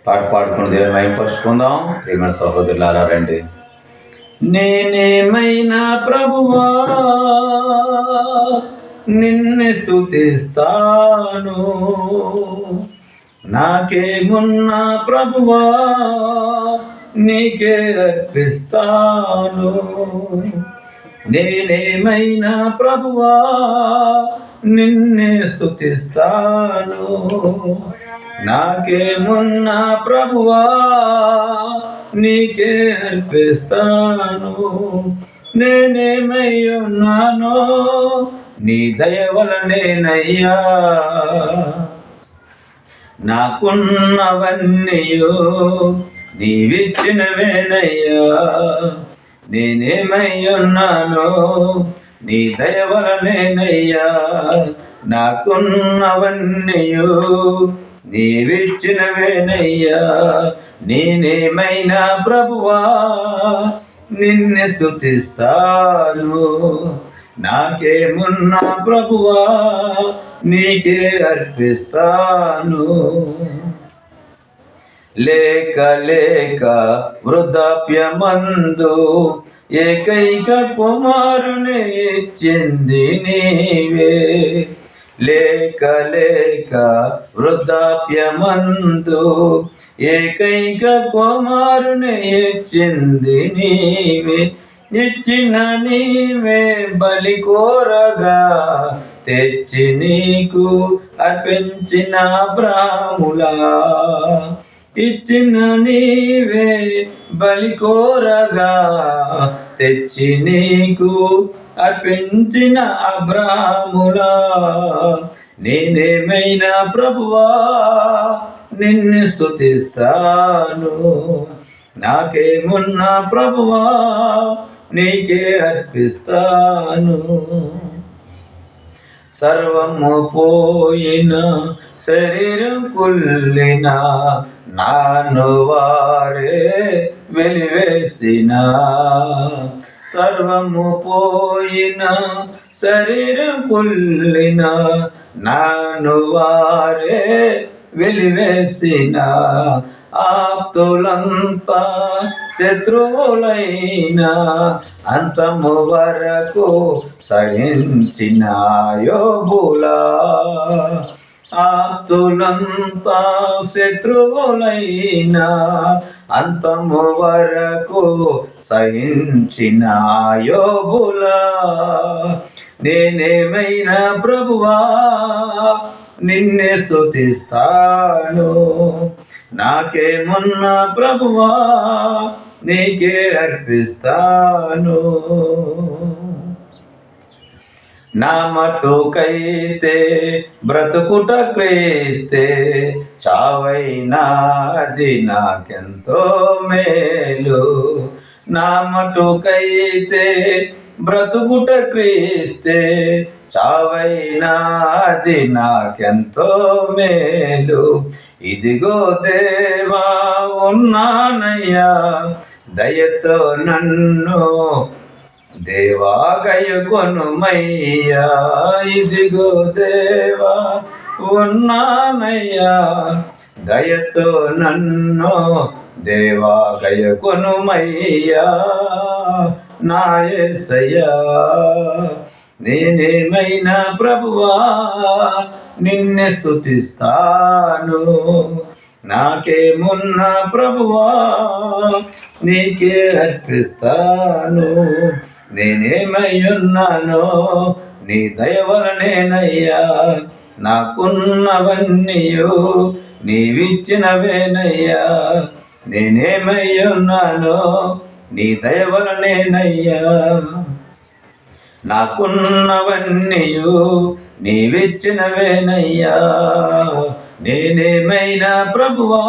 పాడుకుని దేవుని మహిమపరుచుకుందాం. ప్రియమైన సహోదరులారా రండి. నేనేమైనా ప్రభువా నిన్ను స్తుతిస్తాను, నాకేమున్నా ప్రభువా నీకే అర్పిస్తాను. నేనేమైనా ప్రభువా నిన్నే స్తుతిస్తాను, నాకేమున్నా ప్రభువా నీకే అర్పిస్తాను. నేనేమై ఉన్నానో నీ దయ వలనేనయ్యా, నాకున్నవన్నీయో నీవిచ్చినవేనయ్యా. నేనేమై ఉన్నానో నీ దయ వలనేనయ్యా, నాకున్నవన్నీయో నీవిచ్చినవేనయ్యా. నేనేమైనా ప్రభువా నిన్ను స్తుతిస్తాను, నాకేమున్నా ప్రభువా నీకే అర్పిస్తాను. లేక లేక వృద్ధాప్యమందు ఏకైక కుమారుని ఇచ్చింది నీవే. లేక లేక వృద్ధాప్యమందు ఏకైక కుమారుని ఇచ్చింది నీవే. ఇచ్చిన నీవే బలి కోరగా తెచ్చి నీకు అర్పించిన బ్రాహ్ములా. ఇచ్చిన నీవే బలి కోరగా తెచ్చి నీకు అర్పించిన అబ్రాహ్ములా. నేనేమైనా ప్రభువా నిన్ను స్తుతిస్తాను, నాకేమున్నా ప్రభువా నీకే అర్పిస్తాను. సర్వము పోయిన శరీరం కుళ్ళిన నాను వారే వెలివేసిన. సర్వము పోయిన శరీరం కుళ్ళిన నాను వారే వెలివేసిన. ఆప్తులంతా శత్రువులైన అంతము వరకు సహించిన యోబులా. ఆప్తులంతా శత్రువులైన అంతము వరకు సహించిన యోబులా. నేనేమైనా ప్రభువా నిన్నే స్తుతిస్తాను, నాకేమున్నా ప్రభువా నీకే అర్పిస్తాను. నా మటుకైతే బ్రతుకుట క్రీస్తే, చావైనాది నాకెంతో మేలు. నా మటుకైతే బ్రతుకుట క్రీస్తే, చావైనాది నాకెంతో మేలు. ఇదిగో దేవా ఉన్నానయ్యా, దయతో నన్ను దేవా గైకొనుమయ్యా. ఇదిగో దేవా ఉన్నానయ్యా, దయతో నన్ను దేవా గైకొనుమయ్యా. నా యేసయ్యా నేనేమైనా ప్రభువా నిన్నే స్తుతిస్తాను, నాకేమున్నా ప్రభువా నీకే అర్పిస్తాను. నేనేమై ఉన్నానో నీ దయ వలనేనయ్యా, నాకున్నవన్నీయు నీవిచ్చినవేనయ్యా. నేనేమై ఉన్నానో నీ దయ వలనేనయ్యా, నాకున్నవన్నీయు నీవిచ్చినవేనయ్యా. నేనేమైనా ప్రభువా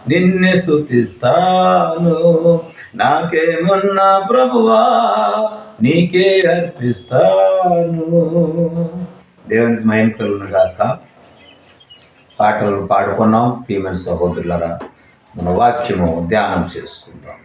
నిన్నే స్తుతిస్తాను, నాకేమున్నా ప్రభువా నీకే అర్పిస్తాను. దేవునికి మహిమ కలుగును గాక. పాటలు పాడుకున్నాం. ప్రియమైన సహోదరులారా, మన వాక్యము ధ్యానం చేసుకుందాం.